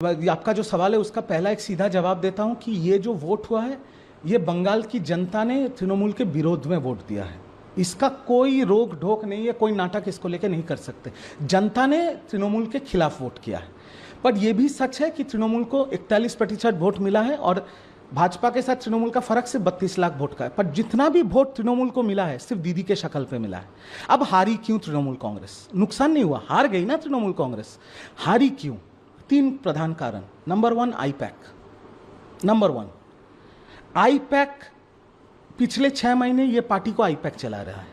आपका जो सवाल है उसका पहला एक सीधा जवाब देता हूं कि ये जो वोट हुआ है ये बंगाल की जनता ने तृणमूल के विरोध में वोट दिया है। इसका कोई रोक ढोक नहीं है, कोई नाटक इसको लेके नहीं कर सकते। जनता ने तृणमूल के खिलाफ वोट किया है। पर यह भी सच है कि तृणमूल को 41% वोट मिला है और भाजपा के साथ तृणमूल का फर्क सिर्फ 32 लाख वोट का है। पर जितना भी वोट तृणमूल को मिला है सिर्फ दीदी के शक्ल पे मिला है। अब हारी क्यों तृणमूल कांग्रेस? नुकसान नहीं हुआ, हार गई ना तृणमूल कांग्रेस। हारी क्यों? 3 प्रधान कारण। Number 1 IUPAC. नंबर 1 आईपैक पिछले 6 महीने ये पार्टी को आईपैक चला रहा है।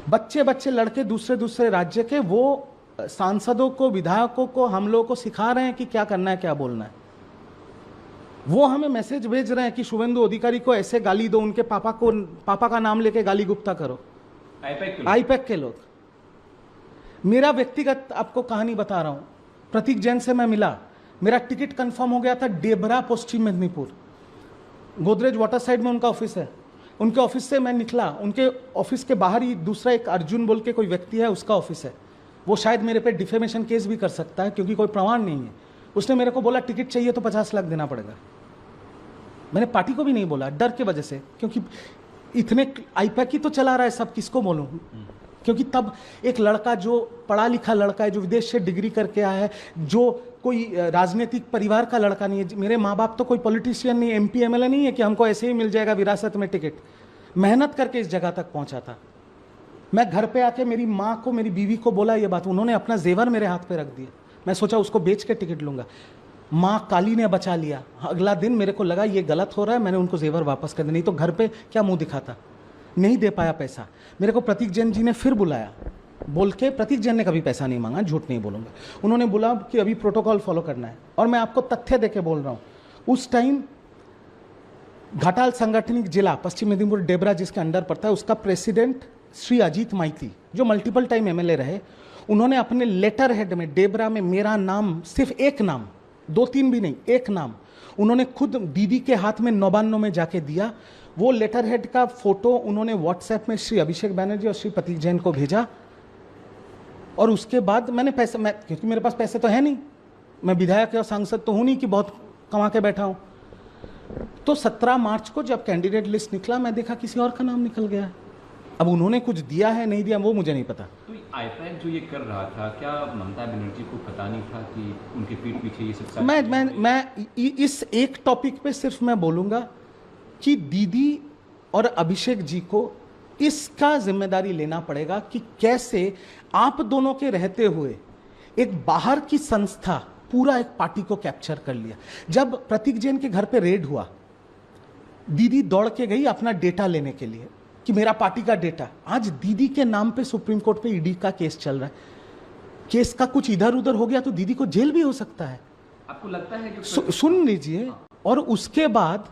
बच्चे बच्चे लड़के दूसरे दूसरे राज्य के वो सांसदों को, विधायकों को, हम लोगों को सिखा रहे हैं कि क्या करना है, क्या बोलना है। वो हमें मैसेज भेज रहे हैं कि शुभेंदु अधिकारी को ऐसे गाली दो, उनके पापा का नाम लेके गाली गुप्ता करो। आईपैक के लोग। मेरा व्यक्तिगत आपको कहानी बता रहा हूं। प्रतीक जैन से मैं मिला, मेरा टिकट कंफर्म हो गया था डेबरा, पश्चिम मेदिनीपुर। गोदरेज वाटर साइड में उनका ऑफिस है। उनके ऑफिस से मैं निकला, उनके ऑफिस के बाहर ही दूसरा एक अर्जुन बोल के कोई व्यक्ति है, उसका ऑफिस है। वो शायद मेरे पे डिफेमेशन केस भी कर सकता है क्योंकि कोई प्रमाण नहीं है। उसने मेरे को बोला टिकट चाहिए तो 50 लाख देना पड़ेगा। मैंने पार्टी को भी नहीं बोला, डर के वजह से, क्योंकि इतने आईपैक ही तो चला रहा है सब, किसको बोलूं? क्योंकि तब एक लड़का जो पढ़ा लिखा लड़का है, जो विदेश से डिग्री करके आया है, जो कोई राजनीतिक परिवार का लड़का नहीं है। मेरे माँ बाप तो कोई पॉलिटिशियन नहीं, MP MLA नहीं है कि हमको ऐसे ही मिल जाएगा विरासत में टिकट। मेहनत करके इस जगह तक पहुंचा था। मैं घर पे आके मेरी माँ को, मेरी बीवी को बोला ये बात, उन्होंने अपना जेवर मेरे हाथ पे रख दिया। मैं सोचा उसको बेच के टिकट लूंगा। माँ काली ने बचा लिया। अगला दिन मेरे को लगा ये गलत हो रहा है, मैंने उनको जेवर वापस कर दिया, नहीं तो घर पे क्या मुंह दिखाता। नहीं दे पाया पैसा। मेरे को प्रतीक जैन जी ने फिर बुलाया, बोल के, प्रतीक जैन ने कभी पैसा नहीं मांगा, झूठ नहीं बोलूंगा। उन्होंने बोला कि अभी प्रोटोकॉल फॉलो करना है। और मैं आपको तथ्य देके बोल रहा हूँ, उस टाइम घाटाल सांगठनिक जिला पश्चिम मेदिनीपुर डेबरा जिसके अंडर पड़ता है, उसका प्रेसिडेंट श्री अजीत माइती, जो मल्टीपल टाइम MLA रहे, उन्होंने अपने लेटर हेड में डेबरा में मेरा नाम, सिर्फ एक नाम, 2-3 भी नहीं, एक नाम, उन्होंने खुद दीदी के हाथ में 99 में जाके दिया। वो लेटर हेड का फोटो उन्होंने व्हाट्सएप में श्री अभिषेक बैनर्जी और श्री प्रतीक जैन को भेजा। और उसके बाद मैंने पैसे, क्योंकि मेरे पास पैसे तो है नहीं, मैं विधायक और सांसद तो हूं नहीं कि बहुत कमा के बैठा हूं। तो 17 मार्च को जब कैंडिडेट लिस्ट निकला, मैं देखा किसी और का नाम निकल गया। अब उन्होंने कुछ दिया है नहीं दिया वो मुझे नहीं पता। तो आईपैक जो ये कर रहा था, क्या ममता बनर्जी को पता नहीं था कि उनके पीठ पीछे ये सब? मैं इस एक टॉपिक पे सिर्फ मैं बोलूंगा कि दीदी और अभिषेक जी को इसका जिम्मेदारी लेना पड़ेगा कि कैसे आप दोनों के रहते हुए एक बाहर की संस्था पूरा एक पार्टी को कैप्चर कर लिया। जब प्रतीक जैन के घर पे रेड हुआ, दीदी दौड़ के गई अपना डेटा लेने के लिए कि मेरा पार्टी का डेटा। आज दीदी के नाम पे सुप्रीम कोर्ट पे ED का केस चल रहा है। केस का कुछ इधर उधर हो गया तो दीदी को जेल भी हो सकता है। आपको लगता है कि सुन लीजिए। और उसके बाद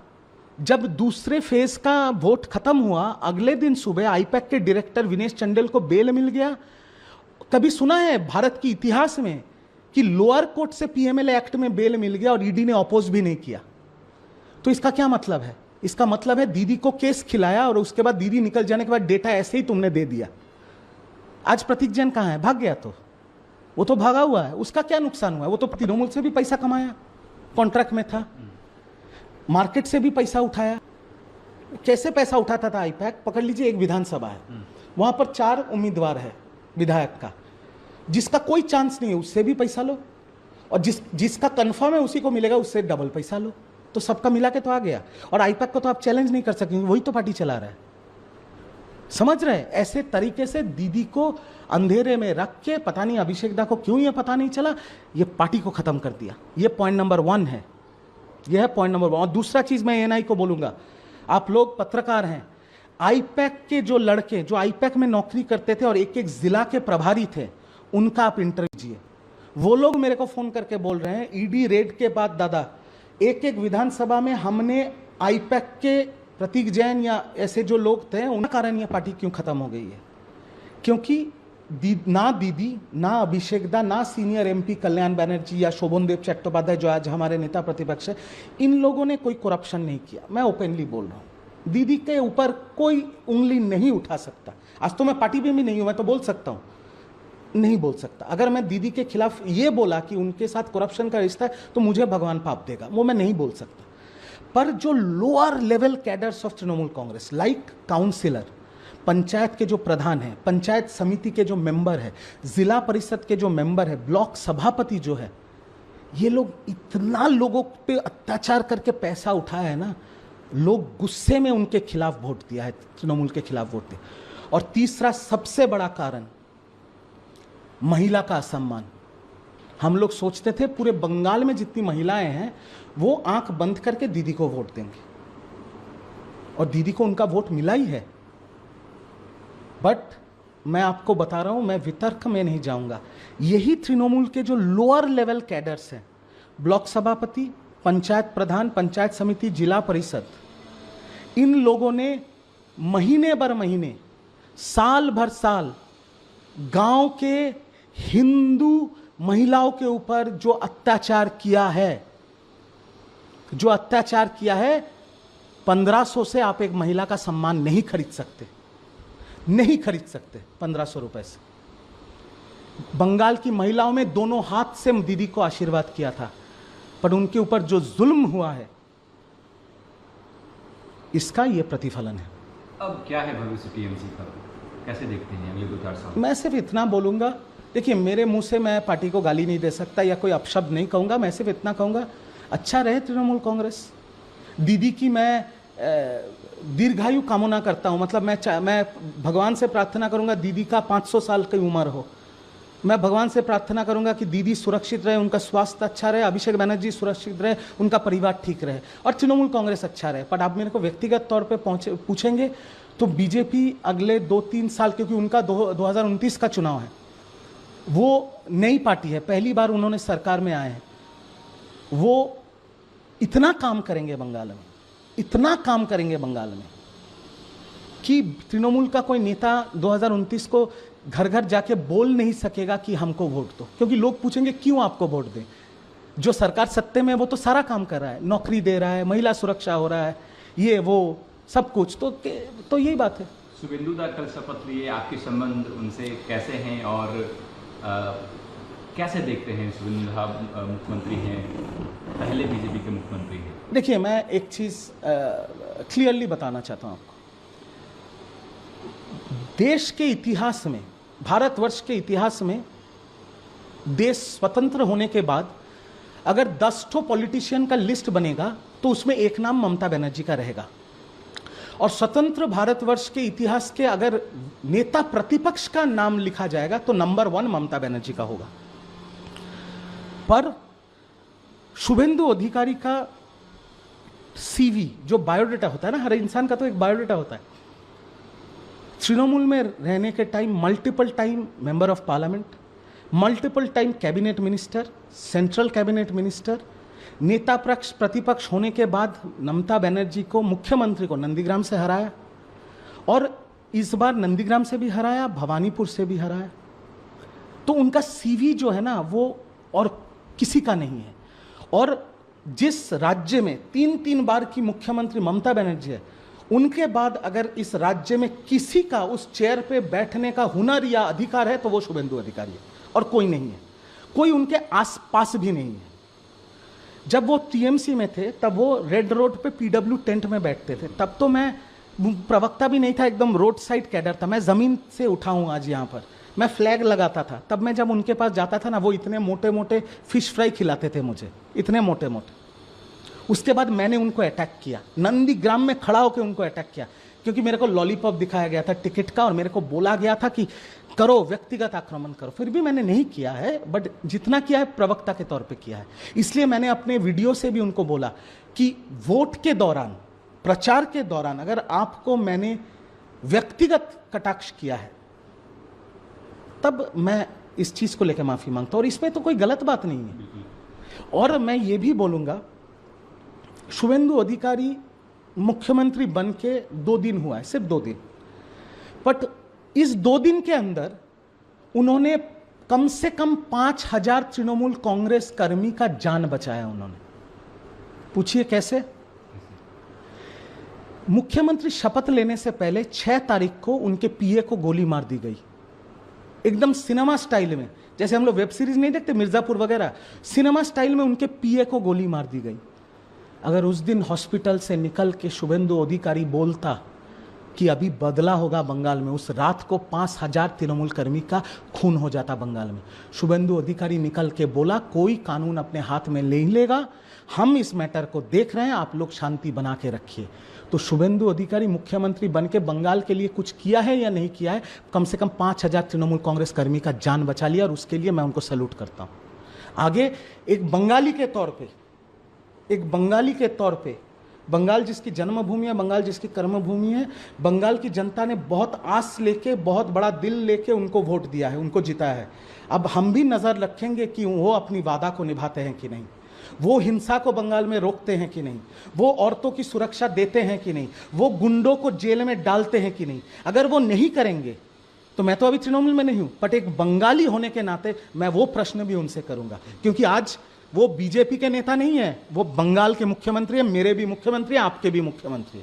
जब दूसरे फेज का वोट खत्म हुआ, अगले दिन सुबह आईपैक के डायरेक्टर विनेश चंडेल को बेल मिल गया। कभी सुना है भारत के इतिहास में कि लोअर कोर्ट से PMLA एक्ट में बेल मिल गया और ED ने अपोज भी नहीं किया? तो इसका क्या मतलब है? इसका मतलब है दीदी को केस खिलाया और उसके बाद दीदी निकल जाने के बाद डेटा ऐसे ही तुमने दे दिया। आज प्रतीक जैन कहां है? भाग गया। तो वो तो भागा हुआ है, उसका क्या नुकसान हुआ? वो तो तृणमूल से भी पैसा कमाया, कॉन्ट्रैक्ट में था, मार्केट से भी पैसा उठाया। कैसे पैसा उठाता था आईपैक? पकड़ लीजिए, एक विधानसभा है, वहां पर 4 उम्मीदवार है विधायक का, जिसका कोई चांस नहीं है उससे भी पैसा लो, और जिसका कंफर्म है उसी को मिलेगा, उससे डबल पैसा लो। तो सबका मिला के तो आ गया। और आईपैक को तो आप चैलेंज नहीं कर सकेंगे, वही तो पार्टी चला रहा है। समझ रहे हैं? ऐसे तरीके से दीदी को अंधेरे में रख के, पता नहीं अभिषेक दा को क्यों ये पता नहीं चला, ये पार्टी को खत्म कर दिया। ये पॉइंट नंबर 1 है। यह है पॉइंट नंबर 1। और दूसरा चीज मैं ANI को बोलूंगा, आप लोग पत्रकार हैं, आईपैक के जो लड़के जो आईपैक में नौकरी करते थे और एक एक जिला के प्रभारी थे, उनका आप इंटरव्यू कीजिए। वो लोग मेरे को फोन करके बोल रहे हैं ED रेड के बाद दादा एक एक विधानसभा में हमने आईपैक के प्रतीक जैन या ऐसे जो लोग थे, उनके कारण ये पार्टी क्यों खत्म हो गई है? क्योंकि ना दीदी, ना अभिषेक दा, ना सीनियर MP कल्याण बनर्जी या शोभनदेव चट्टोपाध्याय जो आज हमारे नेता प्रतिपक्ष है, इन लोगों ने कोई करप्शन नहीं किया। मैं ओपनली बोल रहा हूँ, दीदी के ऊपर कोई उंगली नहीं उठा सकता। आज तो मैं पार्टी में भी नहीं हूं, मैं तो बोल सकता हूँ नहीं बोल सकता। अगर मैं दीदी के खिलाफ ये बोला कि उनके साथ करप्शन का रिश्ता है तो मुझे भगवान पाप देगा, वो मैं नहीं बोल सकता। पर जो lower level cadres of Trinamool Congress, like councillor, panchayat के जो प्रधान हैं, पंचायत समिति के जो मेंबर है, जिला परिषद के जो मेंबर है, ब्लॉक सभापति जो है, ये लोग इतना लोगों पे अत्याचार करके पैसा उठाया है ना, लोग गुस्से में उनके खिलाफ वोट दिया है, तृणमूल के खिलाफ वोट दिया। और तीसरा सबसे बड़ा कारण, महिला का असम्मान। हम लोग सोचते थे पूरे बंगाल में जितनी महिलाएं हैं वो आंख बंद करके दीदी को वोट देंगे, और दीदी को उनका वोट मिला ही है। बट मैं आपको बता रहा हूं, मैं वितर्क में नहीं जाऊंगा, यही तृणमूल के जो लोअर लेवल कैडर्स हैं, ब्लॉक सभापति, पंचायत प्रधान, पंचायत समिति, जिला परिषद, इन लोगों ने महीने भर महीने, साल भर साल गांव के हिंदू महिलाओं के ऊपर जो अत्याचार किया है, 1500 से आप एक महिला का सम्मान नहीं खरीद सकते, नहीं खरीद सकते 1500 रुपए से। बंगाल की महिलाओं में दोनों हाथ से दीदी को आशीर्वाद किया था, पर उनके ऊपर जो जुल्म हुआ है इसका यह प्रतिफलन है। अब क्या है भविष्य टीएमसी का, कैसे देखते हैं अगले 2-4 साल? मैं सिर्फ इतना बोलूंगा, देखिए मेरे मुंह से मैं पार्टी को गाली नहीं दे सकता या कोई अपशब्द नहीं कहूंगा, मैं सिर्फ इतना कहूंगा, अच्छा रहे तृणमूल कांग्रेस। दीदी की मैं दीर्घायु कामना करता हूं, मतलब मैं भगवान से प्रार्थना करूंगा दीदी का 500 साल की उम्र हो। मैं भगवान से प्रार्थना करूंगा कि दीदी सुरक्षित रहे, उनका स्वास्थ्य अच्छा रहे, अभिषेक बनर्जी सुरक्षित रहे, उनका परिवार ठीक रहे, और तृणमूल कांग्रेस अच्छा रहे। पर आप मेरे को व्यक्तिगत तौर पे पूछेंगे तो बीजेपी अगले 2-3 साल, क्योंकि उनका 2029 का चुनाव है, वो नई पार्टी है, पहली बार उन्होंने सरकार में आए हैं, वो इतना काम करेंगे बंगाल में, इतना काम करेंगे बंगाल में कि तृणमूल का कोई नेता 2029 को घर घर जाके बोल नहीं सकेगा कि हमको वोट दो, क्योंकि लोग पूछेंगे क्यों आपको वोट दें। जो सरकार सत्ते में वो तो सारा काम कर रहा है, नौकरी दे रहा है, महिला सुरक्षा हो रहा है, ये वो सब कुछ, तो यही बात है। शुभेंदु दा कल शपथ लिए, आपके संबंध उनसे कैसे हैं और कैसे देखते हैं? शुभेंदु दा मुख्यमंत्री हैं, पहले बीजेपी के मुख्यमंत्री हैं। देखिए मैं एक चीज क्लियरली बताना चाहता हूं आपको, देश के इतिहास में, भारतवर्ष के इतिहास में, देश स्वतंत्र होने के बाद अगर 10 ठो पॉलिटिशियन का लिस्ट बनेगा तो उसमें एक नाम ममता बनर्जी का रहेगा। और स्वतंत्र भारतवर्ष के इतिहास के अगर नेता प्रतिपक्ष का नाम लिखा जाएगा तो नंबर 1 ममता बनर्जी का होगा। पर शुभेंदु अधिकारी का सीवी, जो बायोडेटा होता है ना, हर इंसान का तो एक बायोडेटा होता है, तृणमूल में रहने के time multiple time member of parliament, multiple time cabinet minister, central cabinet minister, नेता पक्ष प्रतिपक्ष होने के बाद ममता बनर्जी को, मुख्यमंत्री को नंदीग्राम से हराया, और इस बार नंदीग्राम से भी हराया, भवानीपुर से भी हराया। तो उनका सीवी जो है ना वो और किसी का नहीं है। और जिस राज्य में 3-3 बार की मुख्यमंत्री ममता बनर्जी है, उनके बाद अगर इस राज्य में किसी का उस चेयर पे बैठने का हुनर या अधिकार है तो वो शुभेंदु अधिकारी है, और कोई नहीं है, कोई उनके आसपास भी नहीं है। जब वो टीएमसी में थे तब वो रेड रोड पे पीडब्ल्यू टेंट में बैठते थे, तब तो मैं प्रवक्ता भी नहीं था, एकदम रोड साइड कैडर था, मैं जमीन से उठा हूं आज यहाँ पर, मैं फ्लैग लगाता था। तब मैं जब उनके पास जाता था ना, वो इतने मोटे मोटे फिश फ्राई खिलाते थे मुझे, इतने मोटे मोटे। उसके बाद मैंने उनको अटैक किया, नंदीग्राम में खड़ा होकर उनको अटैक किया, क्योंकि मेरे को लॉलीपॉप दिखाया गया था टिकट का, और मेरे को बोला गया था कि करो, व्यक्तिगत आक्रमण करो। फिर भी मैंने नहीं किया है, बट जितना किया है प्रवक्ता के तौर पे किया है। इसलिए मैंने अपने वीडियो से भी उनको बोला कि वोट के दौरान, प्रचार के दौरान अगर आपको मैंने व्यक्तिगत कटाक्ष किया है तब मैं इस चीज को लेकर माफी मांगता हूं, और इसमें तो कोई गलत बात नहीं है। और मैं ये भी बोलूंगा, शुभेंदु अधिकारी मुख्यमंत्री बन के 2 दिन हुआ है, सिर्फ 2 दिन, बट इस 2 दिन के अंदर उन्होंने कम से कम 5000 तृणमूल कांग्रेस कर्मी का जान बचाया उन्होंने। पूछिए कैसे? मुख्यमंत्री शपथ लेने से पहले 6 तारीख को उनके पीए को गोली मार दी गई, एकदम सिनेमा स्टाइल में, जैसे हम लोग वेब सीरीज नहीं देखते मिर्जापुर वगैरह, सिनेमा स्टाइल में उनके पीए को गोली मार दी गई। अगर उस दिन हॉस्पिटल से निकल के शुभेंदु अधिकारी बोलता कि अभी बदला होगा बंगाल में, उस रात को 5000 तृणमूल कर्मी का खून हो जाता बंगाल में। शुभेंदु अधिकारी निकल के बोला कोई कानून अपने हाथ में नहीं लेगा, हम इस मैटर को देख रहे हैं, आप लोग शांति बना के रखिए। तो शुभेंदु अधिकारी मुख्यमंत्री बन के बंगाल के लिए कुछ किया है या नहीं किया है? कम से कम 5000 तृणमूल कांग्रेस कर्मी का जान बचा लिया, और उसके लिए मैं उनको सैल्यूट करता हूँ। आगे एक बंगाली के तौर पे, बंगाल जिसकी जन्मभूमि है, बंगाल जिसकी कर्मभूमि है, बंगाल की जनता ने बहुत आस लेके, बहुत बड़ा दिल लेके उनको वोट दिया है, उनको जिताया है। अब हम भी नज़र रखेंगे कि वो अपनी वादा को निभाते हैं कि नहीं, वो हिंसा को बंगाल में रोकते हैं कि नहीं, वो औरतों की सुरक्षा देते हैं कि नहीं, वो गुंडों को जेल में डालते हैं कि नहीं। अगर वो नहीं करेंगे तो मैं तो अभी तृणमूल में नहीं हूं, बट एक बंगाली होने के नाते मैं वो प्रश्न भी उनसे करूंगा, क्योंकि आज वो बीजेपी के नेता नहीं है, वो बंगाल के मुख्यमंत्री है, मेरे भी मुख्यमंत्री हैं, आपके भी मुख्यमंत्री हैं।